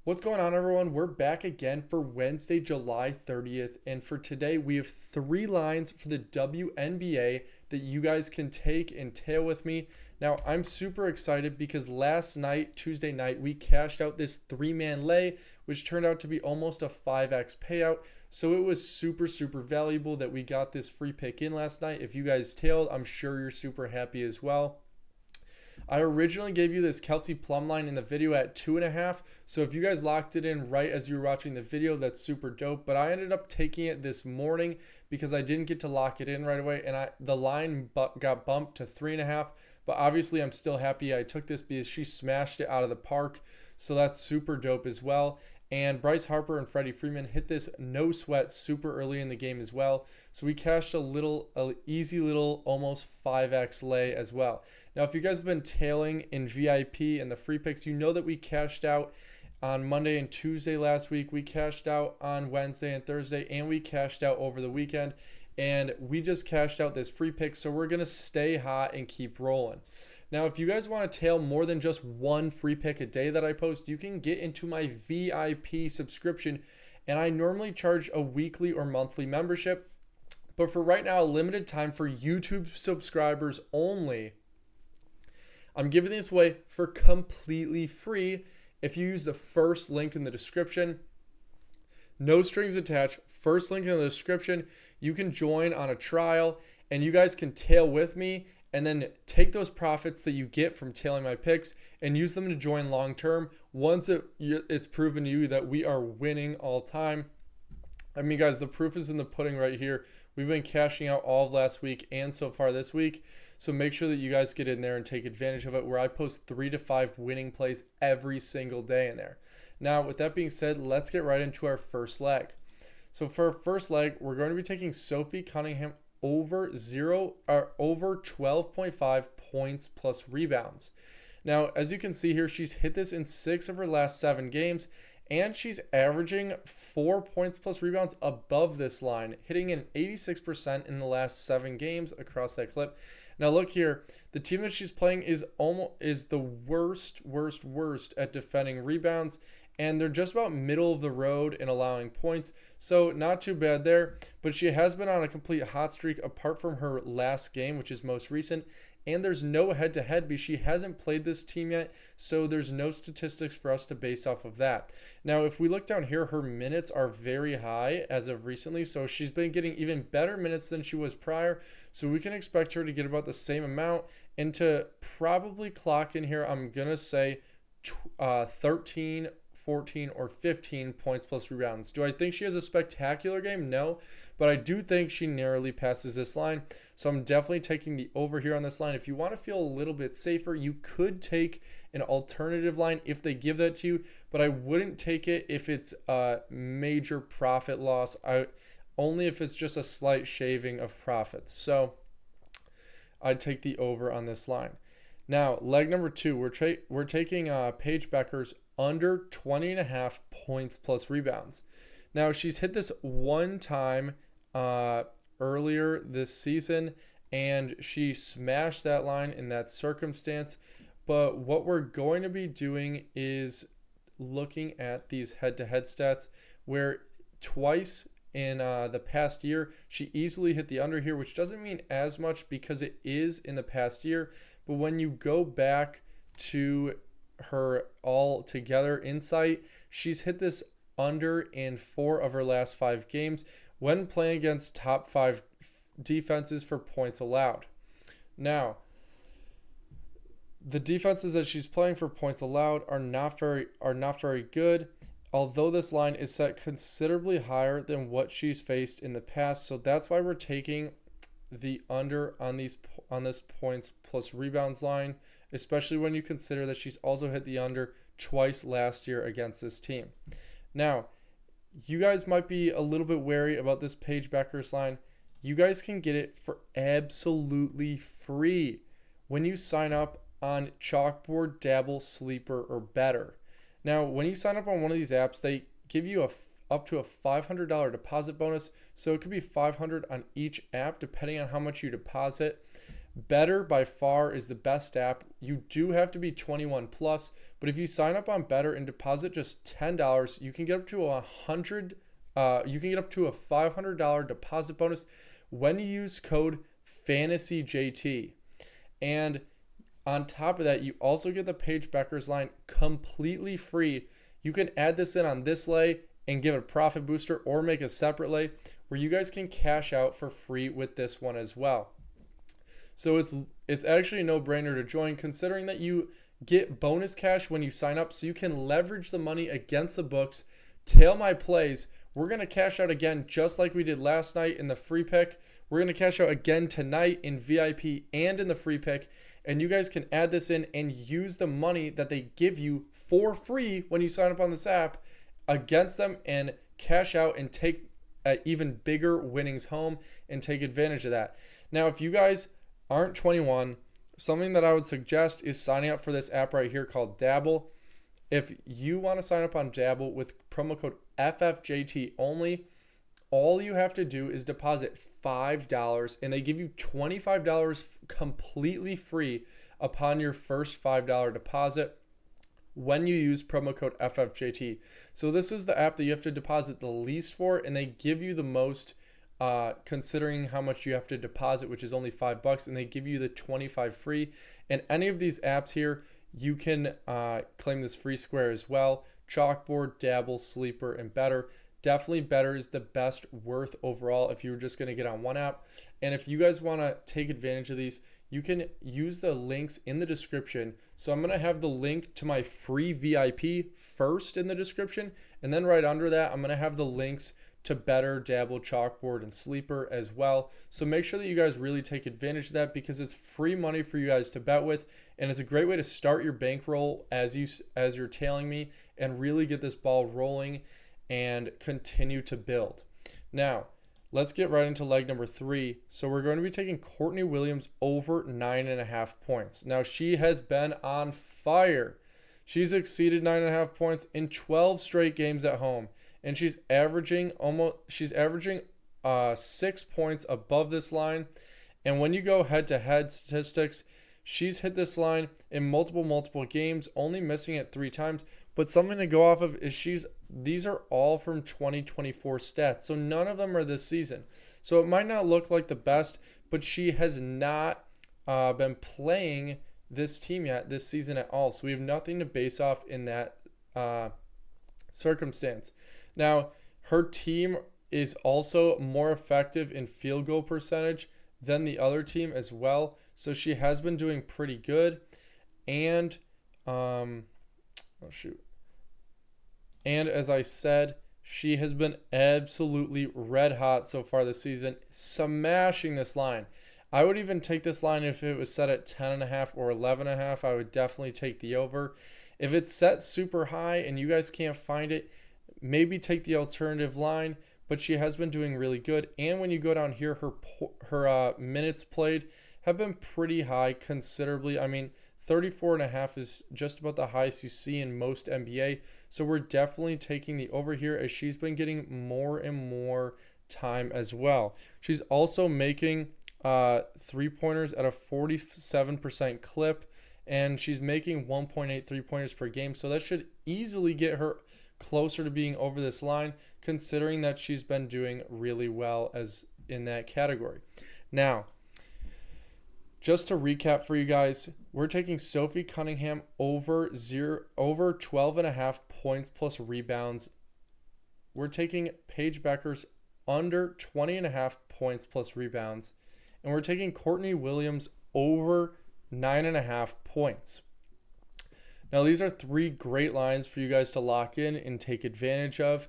What's going on, everyone? We're back again for Wednesday, July 30th. And for today, we have 3 lines for the WNBA that you guys can take and tail with me. Now, I'm super excited because last night, Tuesday night, we cashed out this 3-man lay, which turned out to be almost a 5x payout. So it was super, super valuable that we got this free pick in last night. If you guys tailed, I'm sure you're super happy as well. I originally gave you this Kelsey plum line in the video at 2.5. So if you guys locked it in right as you were watching the video, that's super dope. But I ended up taking it this morning because I didn't get to lock it in right away. And the line got bumped to 3.5. But obviously I'm still happy I took this because she smashed it out of the park. So that's super dope as well. And Bryce Harper and Freddie Freeman hit this no sweat super early in the game as well. So we cashed a easy little almost 5x lay as well. Now, if you guys have been tailing in VIP and the free picks, you know that we cashed out on Monday and Tuesday last week. We cashed out on Wednesday and Thursday, and we cashed out over the weekend. And we just cashed out this free pick, so we're going to stay hot and keep rolling. Now, if you guys want to tail more than just one free pick a day that I post, you can get into my VIP subscription, and I normally charge a weekly or monthly membership. But for right now, a limited time for YouTube subscribers only, I'm giving this away for completely free if you use the first link in the description. No strings attached. First link in the description. You can join on a trial, and you guys can tail with me and then take those profits that you get from tailing my picks and use them to join long term once it's proven to you that we are winning all time. I mean, guys, the proof is in the pudding right here. We've been cashing out all of last week and so far this week. So make sure that you guys get in there and take advantage of it, where I post 3 to 5 winning plays every single day in there. Now, with that being said, let's get right into our first leg. So for our first leg, we're going to be taking Sophie Cunningham over 12.5 points plus rebounds. Now, as you can see here, she's hit this in 6 of her last 7 games, and she's averaging 4 points plus rebounds above this line, hitting an 86% in the last 7 games across that clip. Now look here, the team that she's playing is the worst at defending rebounds, and they're just about middle of the road in allowing points. So not too bad there, but she has been on a complete hot streak apart from her last game, which is most recent. And there's no head-to-head because she hasn't played this team yet, so there's no statistics for us to base off of that. Now, if we look down here, her minutes are very high as of recently, so she's been getting even better minutes than she was prior, so we can expect her to get about the same amount and to probably clock in here, I'm going to say 13, 14, or 15 points plus rebounds. Do I think she has a spectacular game? No, but I do think she narrowly passes this line. So I'm definitely taking the over here on this line. If you want to feel a little bit safer, you could take an alternative line if they give that to you, but I wouldn't take it if it's a major profit loss. Only if it's just a slight shaving of profits. So I'd take the over on this line. Now, leg number 2, we're taking Paige Bueckers under 20.5 points plus rebounds. Now, she's hit this one time earlier this season, and she smashed that line in that circumstance. But what we're going to be doing is looking at these head-to-head stats, where twice in the past year, she easily hit the under here, which doesn't mean as much because it is in the past year. But when you go back to her all together insight, she's hit this under in 4 of her last 5 games when playing against top 5 defenses for points allowed. Now, the defenses that she's playing for points allowed are not very good, although this line is set considerably higher than what she's faced in the past. So that's why we're taking the under on this points plus rebounds line, especially when you consider that she's also hit the under twice last year against this team. Now, you guys might be a little bit wary about this Paige Bueckers line. You guys can get it for absolutely free when you sign up on Chalkboard, Dabble, Sleeper, or Better. Now, when you sign up on one of these apps, they give you up to a $500 deposit bonus, so it could be $500 on each app depending on how much you deposit. BETR by far is the best app. You do have to be 21 plus, but if you sign up on BETR and deposit just $10, you can get up to you can get up to a $500 deposit bonus when you use code FANTASYJT. And on top of that, you also get the Prizepicks line completely free. You can add this in on this lay and give it a profit booster, or make a separate lay where you guys can cash out for free with this one as well. So it's actually a no-brainer to join, considering that you get bonus cash when you sign up, so you can leverage the money against the books, tail my plays. We're going to cash out again just like we did last night in the free pick. We're going to cash out again tonight in VIP and in the free pick. And you guys can add this in and use the money that they give you for free when you sign up on this app against them and cash out and take even bigger winnings home and take advantage of that. Now, if you guys aren't 21, something that I would suggest is signing up for this app right here called Dabble. If you want to sign up on Dabble with promo code FFJT only, all you have to do is deposit $5 and they give you $25 completely free upon your first $5 deposit when you use promo code FFJT. So this is the app that you have to deposit the least for, and they give you the most considering how much you have to deposit, which is only $5, and they give you the 25 free. And any of these apps here, you can claim this free square as well. Chalkboard, Dabble, Sleeper, and BETR. Definitely BETR is the best worth overall if you were just going to get on one app. And if you guys want to take advantage of these, you can use the links in the description. So I'm going to have the link to my free VIP first in the description, and then right under that, I'm going to have the links to BETR, Dabble, Chalkboard, and Sleeper as well. So make sure that you guys really take advantage of that, because it's free money for you guys to bet with, and it's a great way to start your bankroll as you're tailing me and really get this ball rolling and continue to build. Now, let's get right into leg number 3. So we're going to be taking Courtney Williams over 9.5 points. Now, she has been on fire. She's exceeded 9.5 points in 12 straight games at home, and she's averaging 6 points above this line. And when you go head-to-head statistics, she's hit this line in multiple games, only missing it 3 times. But something to go off of is these are all from 2024 stats, so none of them are this season. So it might not look like the best, but she has not been playing this team yet this season at all. So we have nothing to base off in that circumstance. Now, her team is also more effective in field goal percentage than the other team as well. So she has been doing pretty good. And, And as I said, she has been absolutely red hot so far this season, smashing this line. I would even take this line if it was set at 10.5 or 11.5. I would definitely take the over. If it's set super high and you guys can't find it, maybe take the alternative line. But she has been doing really good. And when you go down here, her minutes played have been pretty high considerably. I mean, 34.5 is just about the highest you see in most NBA. So we're definitely taking the over here, as she's been getting more and more time as well. She's also making 3-pointers at a 47% clip, and she's making 1.8 3-pointers per game. So that should easily get her closer to being over this line, considering that she's been doing really well as in that category. Now, just to recap for you guys, we're taking Sophie Cunningham over 12.5 points plus rebounds. We're taking Paige Bueckers under 20.5 points plus rebounds. And we're taking Courtney Williams over 9.5 points. Now, these are 3 great lines for you guys to lock in and take advantage of.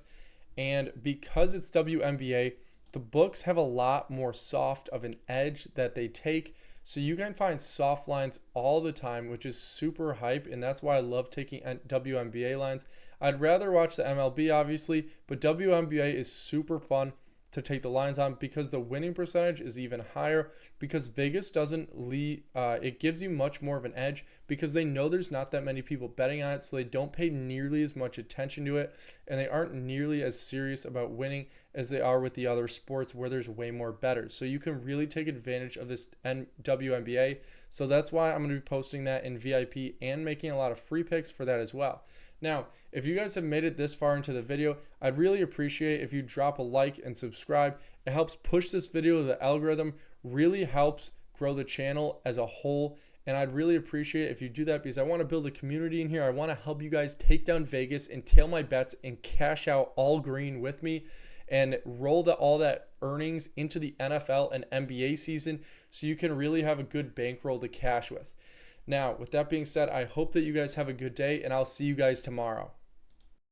And because it's WNBA, the books have a lot more soft of an edge that they take. So you can find soft lines all the time, which is super hype, and that's why I love taking WNBA lines. I'd rather watch the MLB, obviously, but WNBA is super fun. to take the lines on, because the winning percentage is even higher, because Vegas doesn't it gives you much more of an edge because they know there's not that many people betting on it, so they don't pay nearly as much attention to it, and they aren't nearly as serious about winning as they are with the other sports where there's way more bettors. So you can really take advantage of this WNBA. So that's why I'm going to be posting that in VIP and making a lot of free picks for that as well. Now, if you guys have made it this far into the video, I'd really appreciate if you drop a like and subscribe. It helps push this video to the algorithm, really helps grow the channel as a whole. And I'd really appreciate it if you do that, because I want to build a community in here. I want to help you guys take down Vegas and tail my bets and cash out all green with me and roll all that earnings into the NFL and NBA season so you can really have a good bankroll to cash with. Now, with that being said, I hope that you guys have a good day, and I'll see you guys tomorrow.